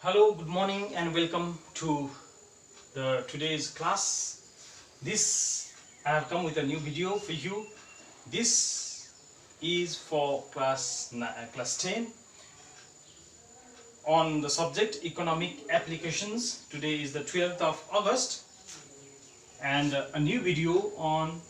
Hello, good morning and welcome to today's class. I have come with a new video for you. This is for class 10 on the subject economic applications. Today is the 12th of August and a new video on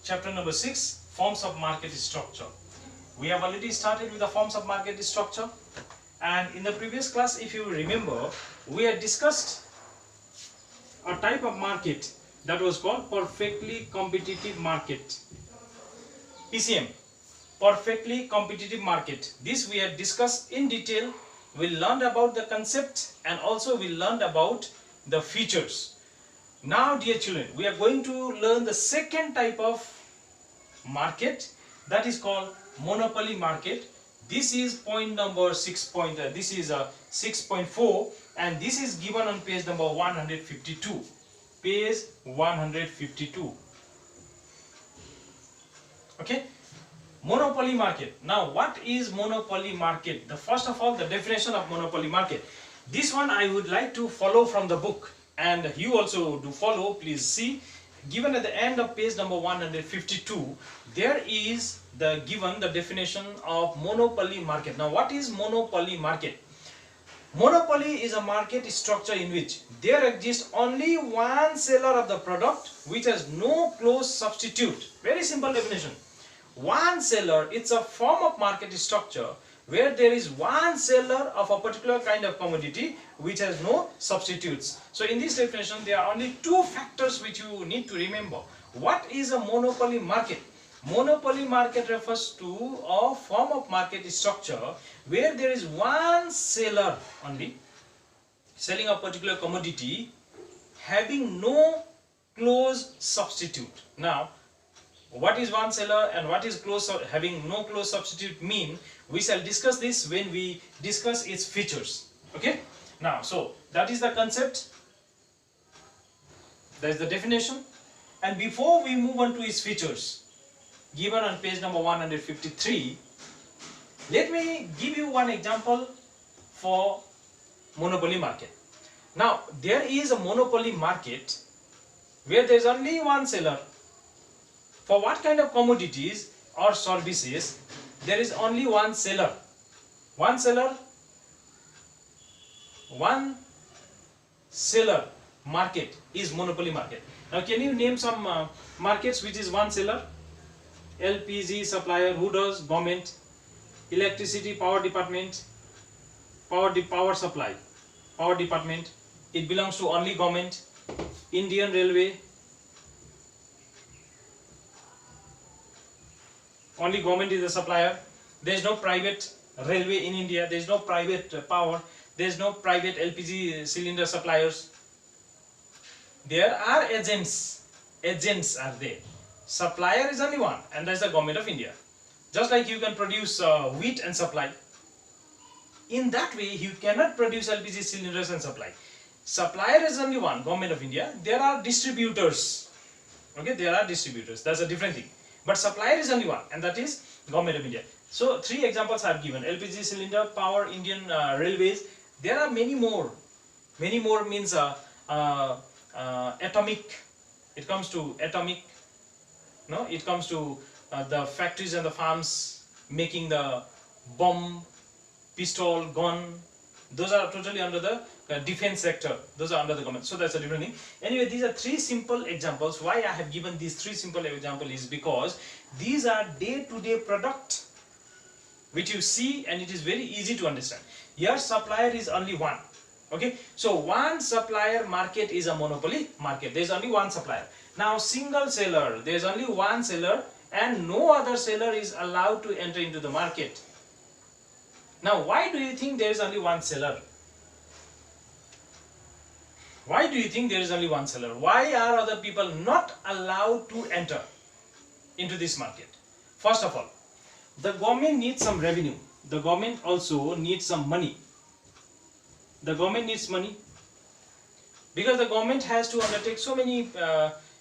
chapter number 6, forms of market structure. We have already started with the forms of market structure, and in the previous class, if you remember, we had discussed a type of market that was called perfectly competitive market, PCM, perfectly competitive market. This we had discussed in detail. We learned about the concept and also we learned about the features. Now, dear children, we are going to learn the second type of market, that is called monopoly market. This is point number 6.4 and this is given on page number 152. Page 152. Okay, monopoly market. Now, what is monopoly market? First of all, the definition of monopoly market. This one I would like to follow from the book, and you also do follow. Please see, given at the end of page number 152, there is given the definition of monopoly market. Now, what is monopoly market? Monopoly is a market structure in which there exists only one seller of the product which has no close substitute. Very simple definition. One seller, it's a form of market structure where there is one seller of a particular kind of commodity which has no substitutes. So in this definition, there are only two factors which you need to remember. What is a monopoly market? Monopoly market refers to a form of market structure where there is one seller only selling a particular commodity having no close substitute. Now, what is one seller and what is having no close substitute mean? We shall discuss this when we discuss its features. Okay? Now, so that is the concept. That is the definition. And before we move on to its features, given on page number 153, let me give you one example for monopoly market. Now, there is a monopoly market where there is only one seller. For what kind of commodities or services, there is only one seller. One seller market is monopoly market. Now, can you name some markets which is one seller? LPG supplier, who does? Government. Electricity, power department. Power supply, power department, it belongs to only government. Indian Railway, only government is the supplier. There is no private railway in India. There is no private power. There is no private LPG cylinder suppliers. There are agents. Agents are there. Supplier is only one, and that is the government of India. Just like you can produce wheat and supply. In that way, you cannot produce LPG cylinders and supply. Supplier is only one, government of India. There are distributors. Okay, there are distributors. That's a different thing. But supplier is only one, and that is government of India. So, three examples I have given: LPG cylinder, power, Indian railways. There are many more. Many more means atomic. It comes to atomic. No, it comes to the factories and the farms making the bomb, pistol, gun. Those are totally under the defense sector. Those are under the government. So that's a different thing. Anyway, these are three simple examples. Why I have given these three simple examples is because these are day-to-day product which you see, and it is very easy to understand. Your supplier is only one. Okay, so one supplier market is a monopoly market. There is only one supplier. Now, single seller, there is only one seller and no other seller is allowed to enter into the market. Now, why do you think there is only one seller? Why do you think there is only one seller? Why are other people not allowed to enter into this market? First of all, the government needs some revenue. The government also needs some money. The government needs money because the government has to undertake so many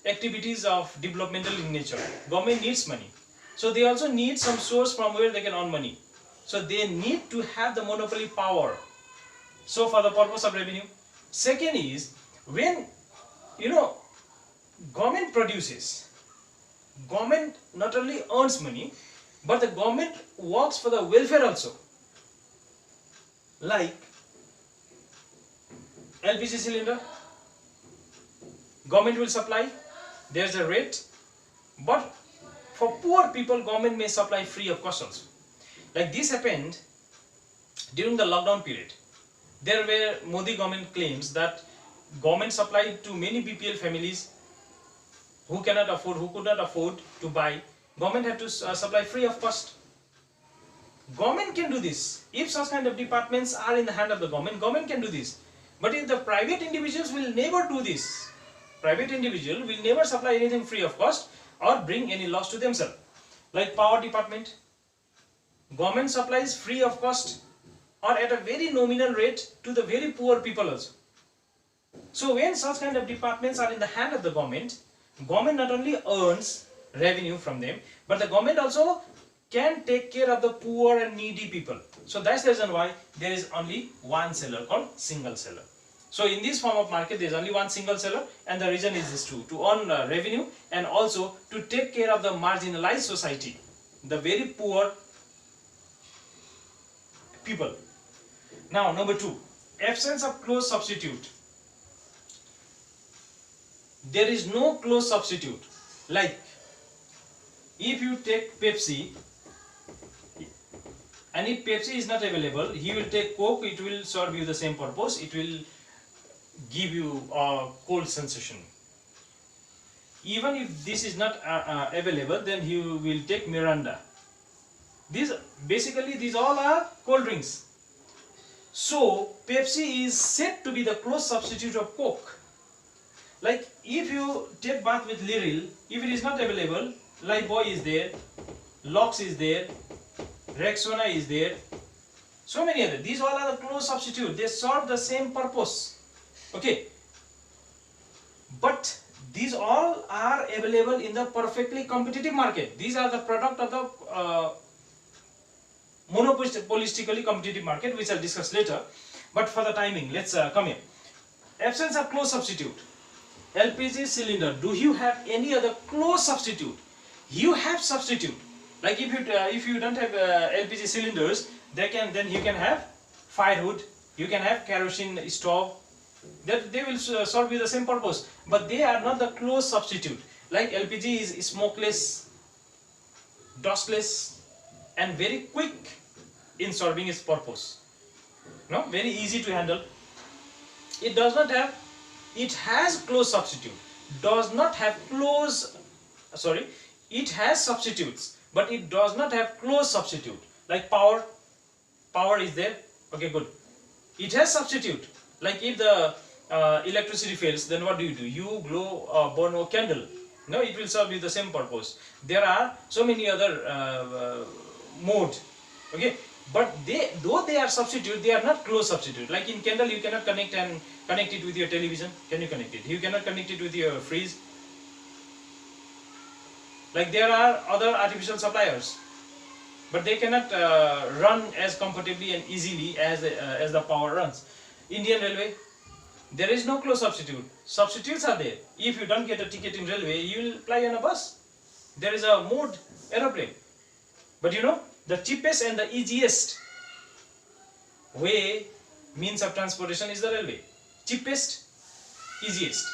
activities of developmental in nature. Government needs money. So they also need some source from where they can earn money. So they need to have the monopoly power. So for the purpose of revenue. Second is, when government produces, government not only earns money, but the government works for the welfare also. Like LPG cylinder, government will supply, there's a rate, but for poor people, government may supply free of cost also. Like this happened during the lockdown period. There were Modi government claims that government supplied to many BPL families who could not afford to buy. Government had to supply free of cost. Government can do this. If such kind of departments are in the hand of the government can do this. But if the private individuals will never do this, private individual will never supply anything free of cost or bring any loss to themselves. Like power department, government supplies free of cost or at a very nominal rate to the very poor people also. So when such kind of departments are in the hand of the government not only earns revenue from them, but the government also can take care of the poor and needy people. So that's the reason why there is only one seller called single seller. So in this form of market, there is only one single seller, and the reason is this two, to earn revenue and also to take care of the marginalized society, the very poor people. Now number two, absence of close substitute. There is no close substitute. Like if you take Pepsi, and if Pepsi is not available, he will take Coke. It will serve you the same purpose. It will give you a cold sensation. Even if this is not available, then he will take Miranda. These all are cold drinks. So Pepsi is said to be the close substitute of Coke. Like if you take bath with Liril, if it is not available, Lifebuoy is there, Lux is there, Rexona is there, so many other. These all are the close substitute. They serve the same purpose. Okay. But these all are available in the perfectly competitive market. These are the product of the monopolistically competitive market, which I'll discuss later. But for the timing, let's come here. Absence of close substitute. LPG cylinder. Do you have any other close substitute? You have substitute. Like if you don't have LPG cylinders, then you can have firewood. You can have kerosene stove. That they will serve you the same purpose, but they are not the close substitute. Like LPG is smokeless, dustless, and very quick in serving its purpose. No, very easy to handle. It does not have. It has close substitute. Does not have close. Sorry, it has substitutes, but it does not have close substitute. Like power. Power is there. Okay, good. It has substitute. Like if the electricity fails, then what do? You burn a candle. No, it will serve you the same purpose. There are so many other modes. Okay, but though they are substitute, they are not close substitute. Like in candle, you cannot connect it with your television. Can you connect it? You cannot connect it with your fridge. Like there are other artificial suppliers, but they cannot run as comfortably and easily as the power runs. Indian Railway, there is no close substitute. Substitutes are there. If you don't get a ticket in railway, you will fly on a bus. There is a mode aeroplane. But the cheapest and the easiest way, means of transportation is the railway. Cheapest, easiest.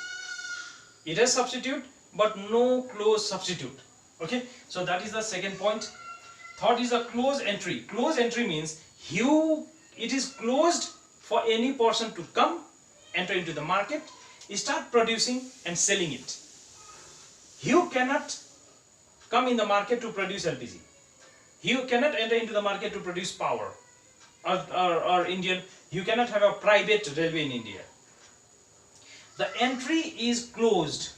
It has substitute, but no close substitute. Okay, so that is the second point. Third is a close entry. Close entry means it is closed for any person to come, enter into the market, start producing and selling it. You cannot come in the market to produce LPG. You cannot enter into the market to produce power. Or Indian, you cannot have a private railway in India. The entry is closed.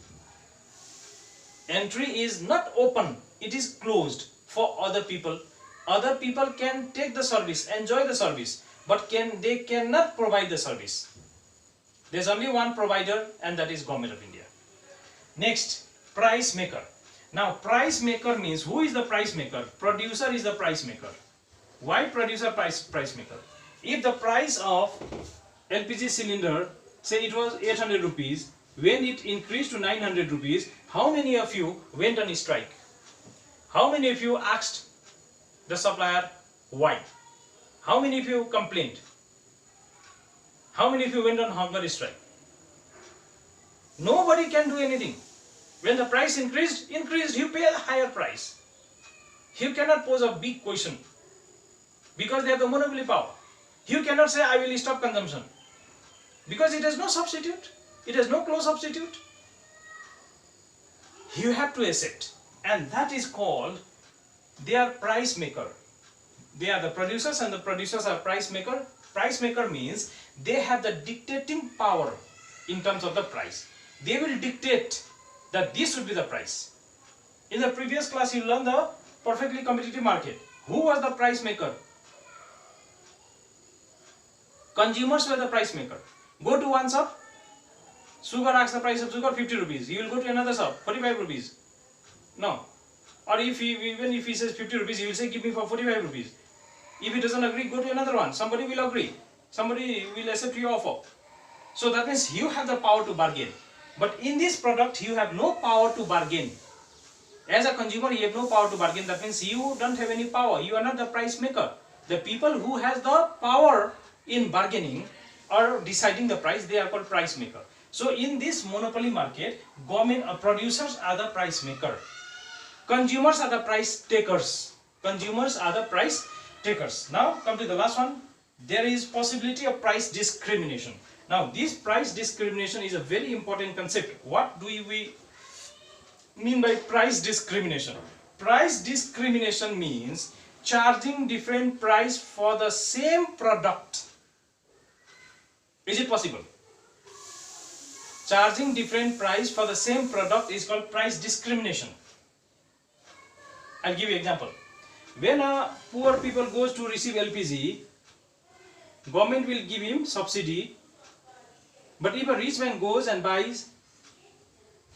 Entry is not open, it is closed for other people. Other people can take the service, enjoy the service, but they cannot provide the service. There's only one provider, and that is Government of India. Next, price maker. Now, price maker means, who is the price maker? Producer is the price maker. Why producer price maker? If the price of LPG cylinder, say it was 800 rupees, when it increased to 900 rupees, how many of you went on strike? How many of you asked the supplier why? How many of you complained? How many of you went on hunger strike? Nobody can do anything. When the price increased, you pay a higher price. You cannot pose a big question because they have the monopoly power. You cannot say I will stop consumption because it has no substitute. It has no close substitute. You have to accept, and that is called they are price maker. They are the producers and the producers are price maker. Price maker means they have the dictating power in terms of the price. They will dictate that this should be the price. In the previous class you learned the perfectly competitive market. Who was the price maker? Consumers were the price maker. Go to one shop, sugar asks the price of sugar 50 rupees. You will go to another shop, 45 rupees. No. Or even if he says 50 rupees, he will say give me for 45 rupees. If he doesn't agree, go to another one. Somebody will agree. Somebody will accept your offer. So that means you have the power to bargain. But in this product, you have no power to bargain. As a consumer, you have no power to bargain. That means you don't have any power. You are not the price maker. The people who has the power in bargaining or deciding the price, they are called price maker. So in this monopoly market, government producers are the price maker. Consumers are the price takers. Consumers are the price takers. Now come to the last one. There is possibility of price discrimination. Now this price discrimination is a very important concept. What do we mean by price discrimination? Price discrimination means charging different price for the same product. Is it possible? Charging different price for the same product is called price discrimination. I'll give you an example. When a poor people goes to receive LPG, government will give him subsidy. But if a rich man goes and buys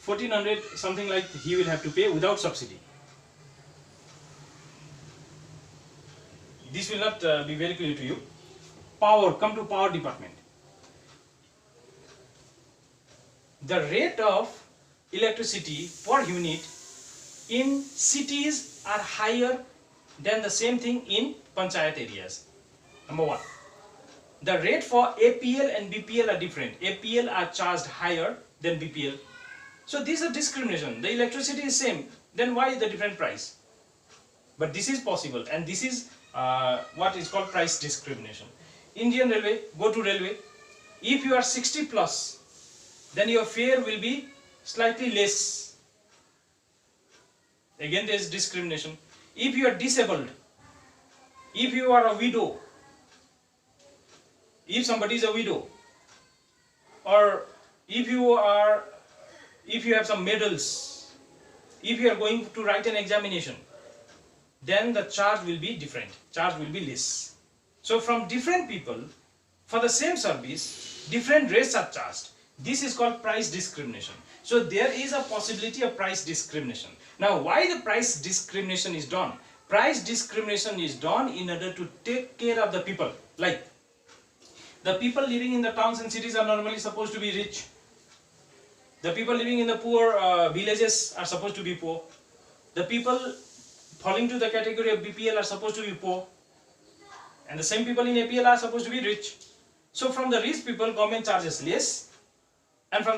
1400 something like, he will have to pay without subsidy. This will not be very clear to you. Power, come to power department. The rate of electricity per unit in cities are higher than the same thing in panchayat areas. Number one. The rate for APL and BPL are different. APL are charged higher than BPL. So this is a discrimination. The electricity is same. Then why is the different price? But this is possible, and this is what is called price discrimination. Indian Railway, go to railway. If you are 60 plus, then your fare will be slightly less. Again, there is discrimination. If you are disabled, if you are a widow, if somebody is a widow, or if you have some medals, if you are going to write an examination, then the charge will be different, charge will be less. So from different people, for the same service, different rates are charged. This is called price discrimination. So there is a possibility of price discrimination. Now why the price discrimination is done? Price discrimination is done in order to take care of the people. Like, the people living in the towns and cities are normally supposed to be rich. The people living in the poor villages are supposed to be poor. The people falling to the category of BPL are supposed to be poor. And the same people in APL are supposed to be rich. So from the rich people, government charges less. And from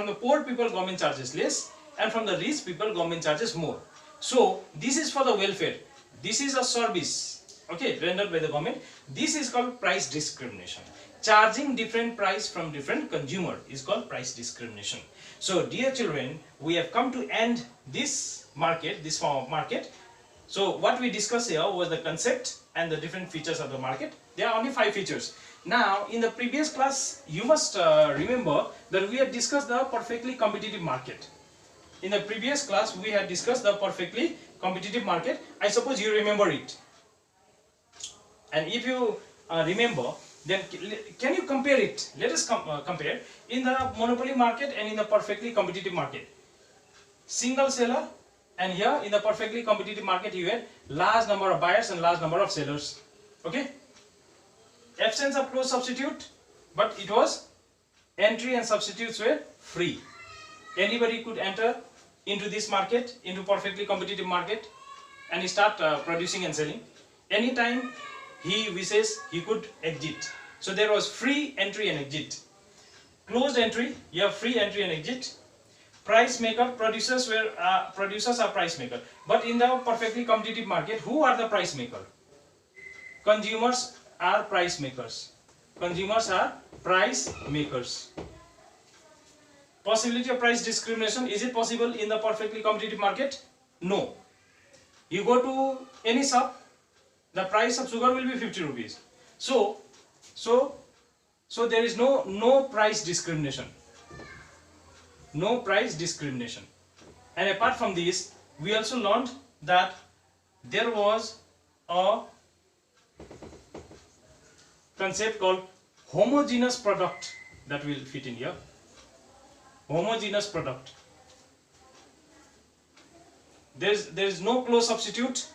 the poor people, government charges less. And from the rich people, government charges more. So this is for the welfare. This is a service, okay, rendered by the government. This is called price discrimination. Charging different price from different consumer is called price discrimination. So dear children, we have come to end this market, this form of market. So what we discussed here was the concept and the different features of the market. There are only 5 features. Now in the previous class, you must remember that we had discussed the perfectly competitive market. In the previous class, we had discussed the perfectly competitive market. I suppose you remember it. And if you remember, then can you compare it? Let us compare in the monopoly market and in the perfectly competitive market. Single seller And here in the perfectly competitive market, you had large number of buyers and large number of sellers. Okay. Absence of close substitute, but it was entry and substitutes were free. Anybody could enter into this market, into perfectly competitive market, and he start producing and selling. Anytime he wishes, he could exit. So there was free entry and exit. Closed entry, you have free entry and exit. Price maker, producers are price maker. But in the perfectly competitive market, who are the price maker? Consumers are price makers. Consumers are price makers. Possibility of price discrimination, is it possible in the perfectly competitive market? No. You go to any shop, the price of sugar will be 50 rupees. So there is no price discrimination. No price discrimination. And apart from this, we also learned that there was a concept called homogeneous product that will fit in here. Homogeneous product. There is no close substitute,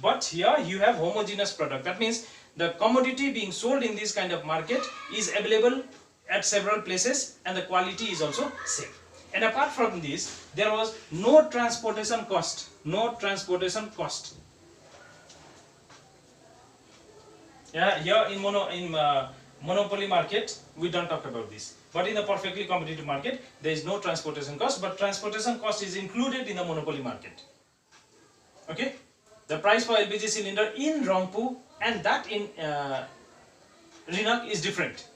but here you have homogeneous product. That means the commodity being sold in this kind of market is available at several places and the quality is also same. And apart from this, there was no transportation cost. No transportation cost. Yeah, here in monopoly market, we don't talk about this. But in the perfectly competitive market, there is no transportation cost, but transportation cost is included in the monopoly market. Okay? The price for LPG cylinder in Rangpo and that in Rinak is different.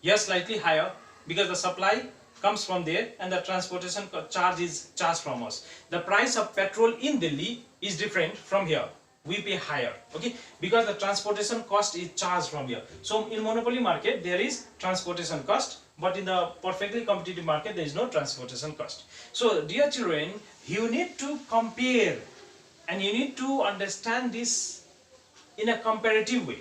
Yes, slightly higher because the supply comes from there and the transportation charge is charged from us. The price of petrol in Delhi is different from here. We pay higher, okay, because the transportation cost is charged from here. So in monopoly market there is transportation cost, but in the perfectly competitive market there is no transportation cost. So dear children, you need to compare and you need to understand this in a comparative way.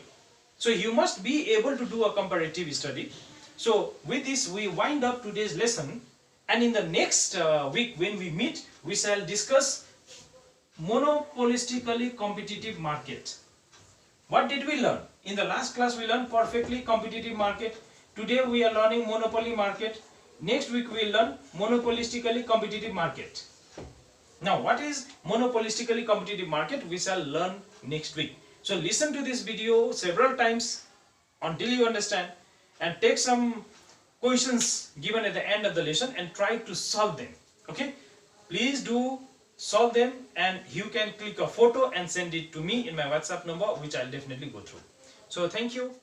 So you must be able to do a comparative study. So with this we wind up today's lesson, and in the next week when we meet, we shall discuss monopolistically competitive market. What did we learn? In the last class we learned perfectly competitive market. Today we are learning monopoly market. Next week we will learn monopolistically competitive market. Now what is monopolistically competitive market? We shall learn next week. So listen to this video several times until you understand, and take some questions given at the end of the lesson and try to solve them. Okay? Please do solve them, and you can click a photo and send it to me in my WhatsApp number, which I'll definitely go through. So thank you.